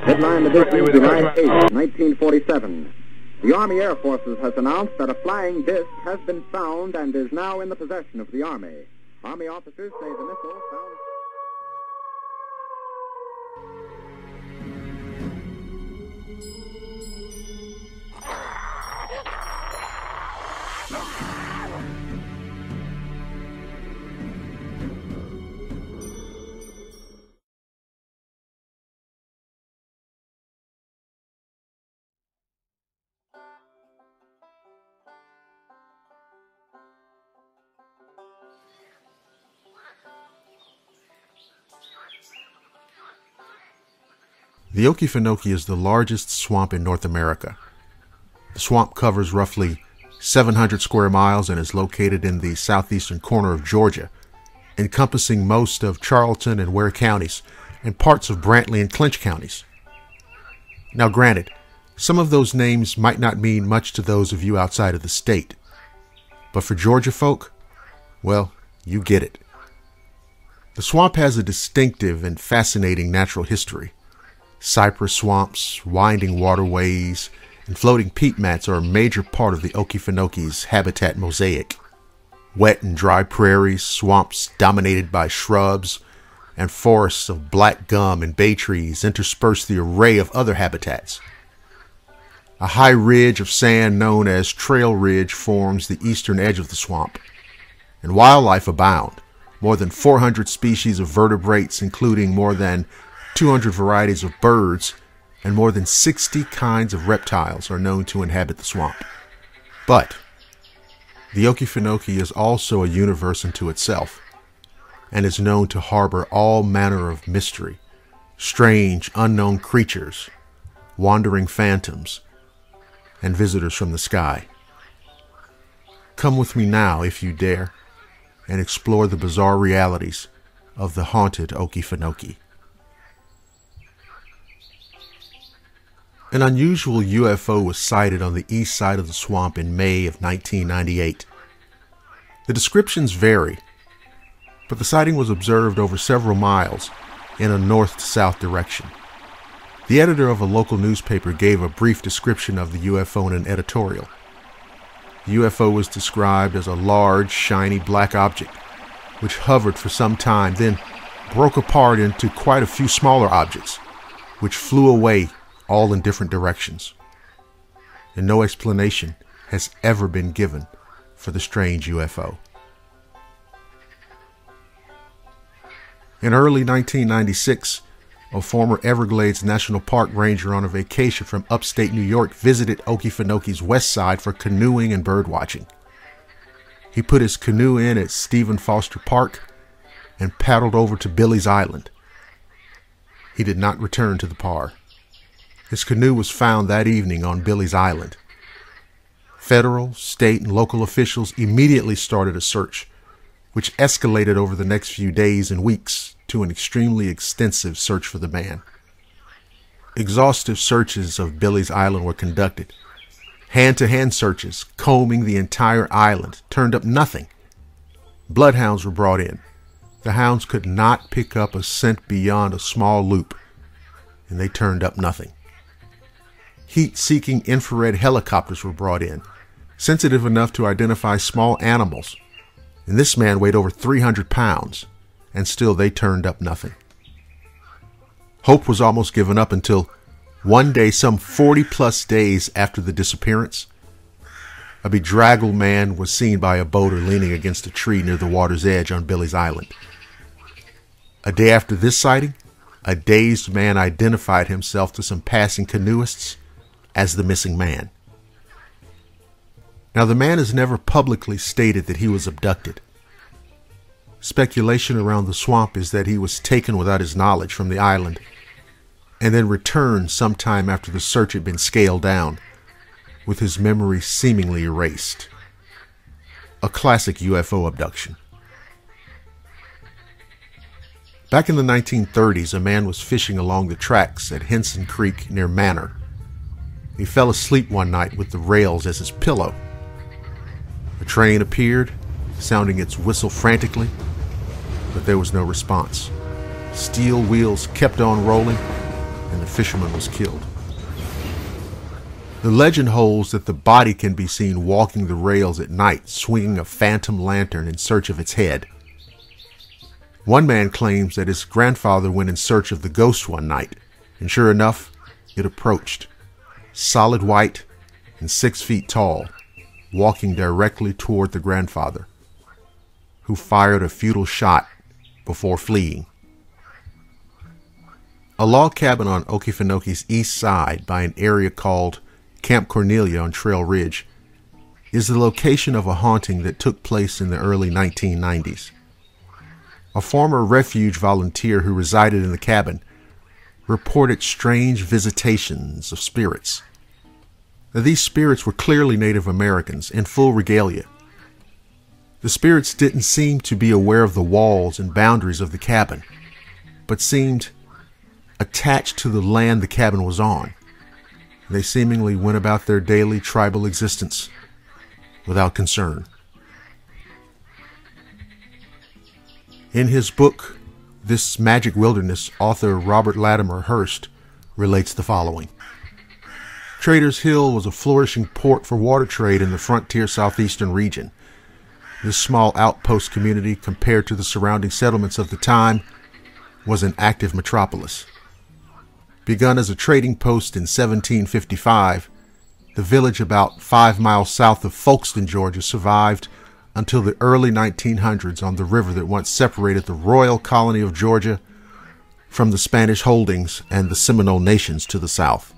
Headline edition, July 8, 1947. The Army Air Forces has announced that a flying disc has been found and is now in the possession of the Army. Army officers say the missile found... The Okefenokee is the largest swamp in North America. The swamp covers roughly 700 square miles and is located in the southeastern corner of Georgia, encompassing most of Charlton and Ware counties and parts of Brantley and Clinch counties. Now granted, some of those names might not mean much to those of you outside of the state, but for Georgia folk, well, you get it. The swamp has a distinctive and fascinating natural history. Cypress swamps, winding waterways, and floating peat mats are a major part of the Okefenokee's habitat mosaic. Wet and dry prairies, swamps dominated by shrubs, and forests of black gum and bay trees intersperse the array of other habitats. A high ridge of sand known as Trail Ridge forms the eastern edge of the swamp, and wildlife abound. More than 400 species of vertebrates, including more than 200 varieties of birds, and more than 60 kinds of reptiles are known to inhabit the swamp. But the Okefenokee is also a universe unto itself, and is known to harbor all manner of mystery, strange, unknown creatures, wandering phantoms, and visitors from the sky. Come with me now, if you dare, and explore the bizarre realities of the haunted Okefenokee. An unusual UFO was sighted on the east side of the swamp in May of 1998. The descriptions vary, but the sighting was observed over several miles in a north-to-south direction. The editor of a local newspaper gave a brief description of the UFO in an editorial. The UFO was described as a large, shiny black object, which hovered for some time, then broke apart into quite a few smaller objects, which flew away all in different directions. And no explanation has ever been given for the strange UFO. In early 1996, a former Everglades National Park ranger on a vacation from upstate New York visited Okefenokee's west side for canoeing and bird watching. He put his canoe in at Stephen Foster Park and paddled over to Billy's Island. He did not return to the par. His canoe was found that evening on Billy's Island. Federal, state, and local officials immediately started a search, which escalated over the next few days and weeks to an extremely extensive search for the man. Exhaustive searches of Billy's Island were conducted. Hand-to-hand searches, combing the entire island, turned up nothing. Bloodhounds were brought in. The hounds could not pick up a scent beyond a small loop, and they turned up nothing. Heat-seeking infrared helicopters were brought in, sensitive enough to identify small animals, and this man weighed over 300 pounds, and still they turned up nothing. Hope was almost given up until one day, some 40-plus days after the disappearance, a bedraggled man was seen by a boater leaning against a tree near the water's edge on Billy's Island. A day after this sighting, a dazed man identified himself to some passing canoeists as the missing man. Now, the man has never publicly stated that he was abducted. Speculation around the swamp is that he was taken without his knowledge from the island and then returned sometime after the search had been scaled down, with his memory seemingly erased. A classic UFO abduction. Back in the 1930s, a man was fishing along the tracks at Henson Creek near Manor. He fell asleep one night with the rails as his pillow. A train appeared, sounding its whistle frantically, but there was no response. Steel wheels kept on rolling, and the fisherman was killed. The legend holds that the body can be seen walking the rails at night, swinging a phantom lantern in search of its head. One man claims that his grandfather went in search of the ghost one night, and sure enough, it approached, solid white and 6 feet tall, walking directly toward the grandfather, who fired a futile shot before fleeing. A log cabin on Okefenokee's east side by an area called Camp Cornelia on Trail Ridge is the location of a haunting that took place in the early 1990s. A former refuge volunteer who resided in the cabin reported strange visitations of spirits. Now, these spirits were clearly Native Americans in full regalia. The spirits didn't seem to be aware of the walls and boundaries of the cabin, but seemed attached to the land the cabin was on. They seemingly went about their daily tribal existence without concern. In his book, This Magic Wilderness, author Robert Latimer Hearst relates the following. Traders Hill was a flourishing port for water trade in the frontier southeastern region. This small outpost community, compared to the surrounding settlements of the time, was an active metropolis. Begun as a trading post in 1755, the village about 5 miles south of Folkestone, Georgia, survived until the early 1900s on the river that once separated the royal colony of Georgia from the Spanish holdings and the Seminole nations to the south.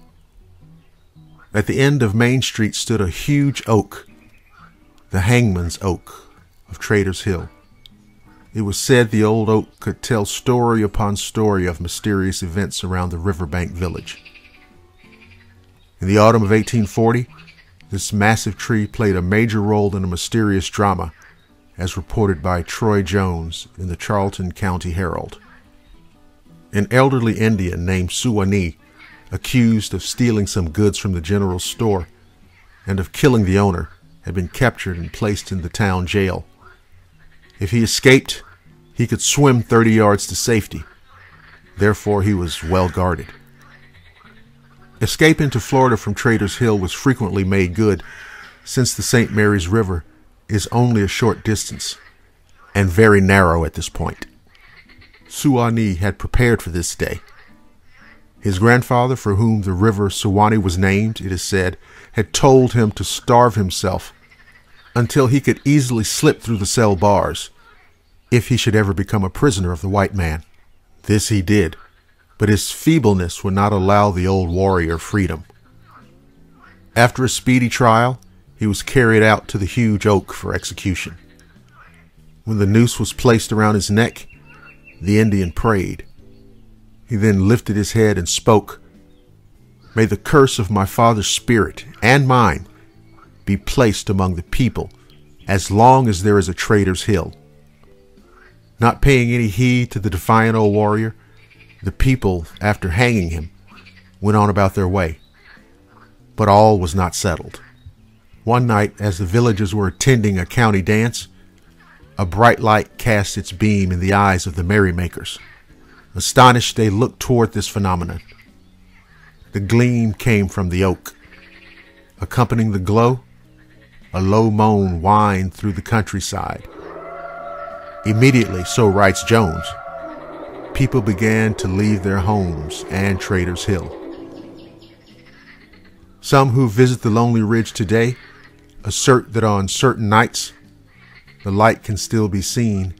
At the end of Main Street stood a huge oak, the Hangman's Oak of Traders Hill. It was said the old oak could tell story upon story of mysterious events around the riverbank village. In the autumn of 1840, this massive tree played a major role in a mysterious drama, as reported by Troy Jones in the Charlton County Herald. An elderly Indian named Suwannee, accused of stealing some goods from the general store and of killing the owner, had been captured and placed in the town jail. If he escaped, he could swim 30 yards to safety. Therefore, he was well guarded. Escape into Florida from Traders Hill was frequently made good, since the St. Mary's River is only a short distance and very narrow at this point. Suwannee had prepared for this day. His grandfather, for whom the river Suwannee was named, it is said, had told him to starve himself until he could easily slip through the cell bars if he should ever become a prisoner of the white man. This he did, but his feebleness would not allow the old warrior freedom. After a speedy trial, he was carried out to the huge oak for execution. When the noose was placed around his neck, the Indian prayed. He then lifted his head and spoke, "May the curse of my father's spirit and mine be placed among the people as long as there is a Traders Hill." Not paying any heed to the defiant old warrior, the people, after hanging him, went on about their way. But all was not settled. One night, as the villagers were attending a county dance, a bright light cast its beam in the eyes of the merrymakers. Astonished, they looked toward this phenomenon. The gleam came from the oak. Accompanying the glow, a low moan whined through the countryside. Immediately, so writes Jones, people began to leave their homes and Traders Hill. Some who visit the Lonely Ridge today assert that on certain nights, the light can still be seen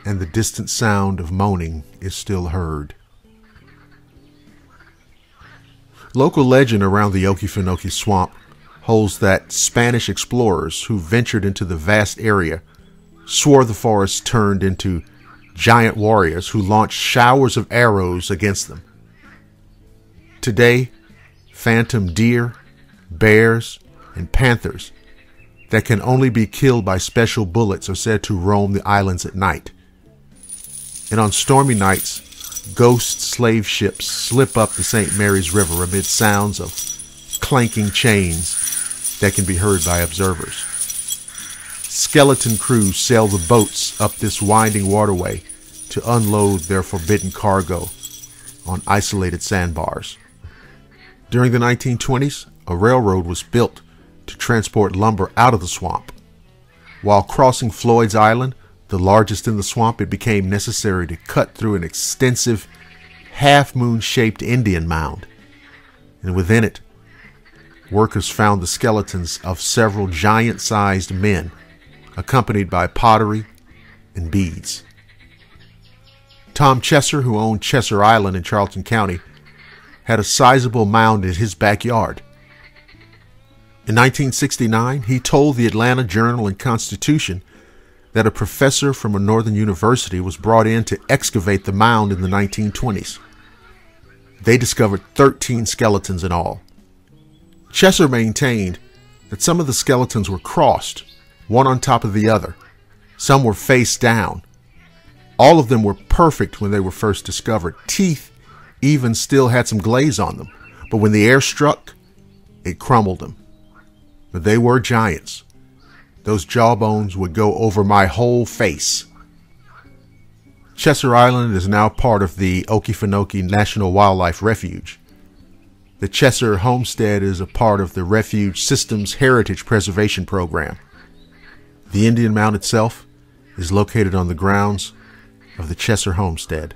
and the distant sound of moaning is still heard. Local legend around the Okefenokee Swamp holds that Spanish explorers who ventured into the vast area swore the forest turned into giant warriors who launched showers of arrows against them. Today, phantom deer, bears, and panthers that can only be killed by special bullets are said to roam the islands at night. And on stormy nights, ghost slave ships slip up the St. Mary's River amid sounds of clanking chains that can be heard by skeleton crews sail the boats up this winding waterway to unload their forbidden cargo on isolated sandbars. During the 1920s, a railroad was built to transport lumber out of the swamp. While crossing Floyd's Island, the largest in the swamp, it became necessary to cut through an extensive half-moon-shaped Indian mound. And within it, workers found the skeletons of several giant-sized men, accompanied by pottery and beads. Tom Chesser, who owned Chesser Island in Charlton County, had a sizable mound in his backyard. In 1969, he told the Atlanta Journal and Constitution that a professor from a northern university was brought in to excavate the mound in the 1920s. They discovered 13 skeletons in all. Chesser maintained that some of the skeletons were crossed, one on top of the other. Some were face down. All of them were perfect when they were first discovered. Teeth even still had some glaze on them, but when the air struck, it crumbled them. But they were giants. Those jawbones would go over my whole face. Chesser Island is now part of the Okefenokee National Wildlife Refuge. The Chesser Homestead is a part of the Refuge Systems Heritage Preservation Program. The Indian Mound itself is located on the grounds of the Chesser Homestead.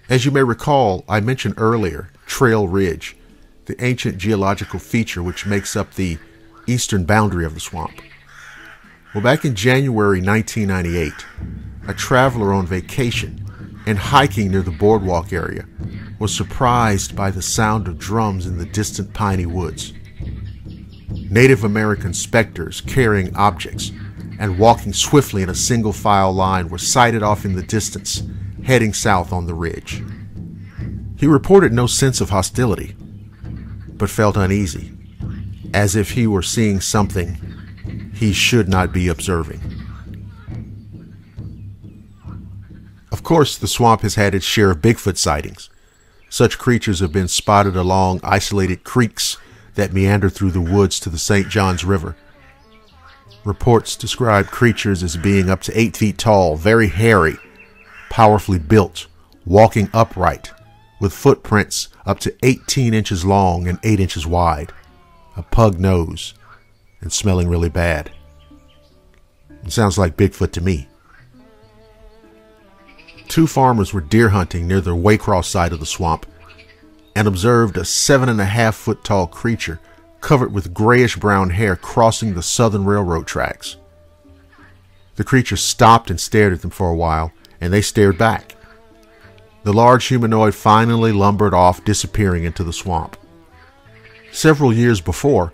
As you may recall, I mentioned earlier Trail Ridge, the ancient geological feature which makes up the eastern boundary of the swamp. Well, back in January 1998, a traveler on vacation and hiking near the boardwalk area was surprised by the sound of drums in the distant piney woods. Native American specters carrying objects and walking swiftly in a single file line were sighted off in the distance, heading south on the ridge. He reported no sense of hostility, but felt uneasy, as if he were seeing something he should not be observing. Of course, the swamp has had its share of Bigfoot sightings. Such creatures have been spotted along isolated creeks that meander through the woods to the St. Johns River. Reports describe creatures as being up to 8 feet tall, very hairy, powerfully built, walking upright, with footprints up to 18 inches long and 8 inches wide, a pug nose, and smelling really bad. It sounds like Bigfoot to me. 2 farmers were deer hunting near the Waycross side of the swamp and observed a 7.5-foot tall creature covered with grayish-brown hair crossing the southern railroad tracks. The creature stopped and stared at them for a while, and they stared back. The large humanoid finally lumbered off, disappearing into the swamp. Several years before,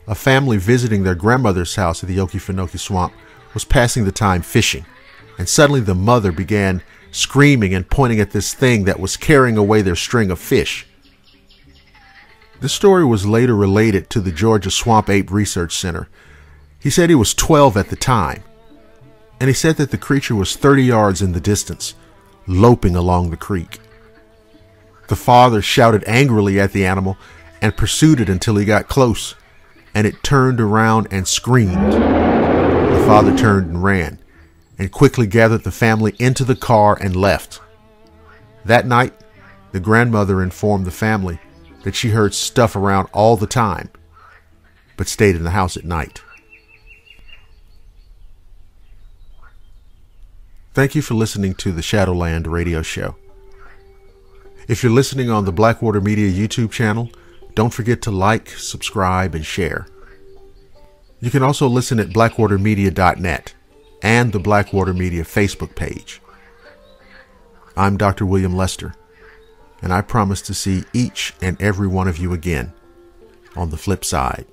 a family visiting their grandmother's house at the Okefenokee Swamp was passing the time fishing, and suddenly the mother began screaming and pointing at this thing that was carrying away their string of fish. This story was later related to the Georgia Swamp Ape Research Center. He said he was 12 at the time, and he said that the creature was 30 yards in the distance, loping along the creek. The father shouted angrily at the animal and pursued it until he got close, and it turned around and screamed. The father turned and ran, and quickly gathered the family into the car and left. That night, the grandmother informed the family that she heard stuff around all the time, but stayed in the house at night. Thank you for listening to the Shadowland radio show. If you're listening on the Blackwater Media YouTube channel, don't forget to like, subscribe, and share. You can also listen at blackwatermedia.net and the Blackwater Media Facebook page. I'm Dr. William Lester, and I promise to see each and every one of you again on the flip side.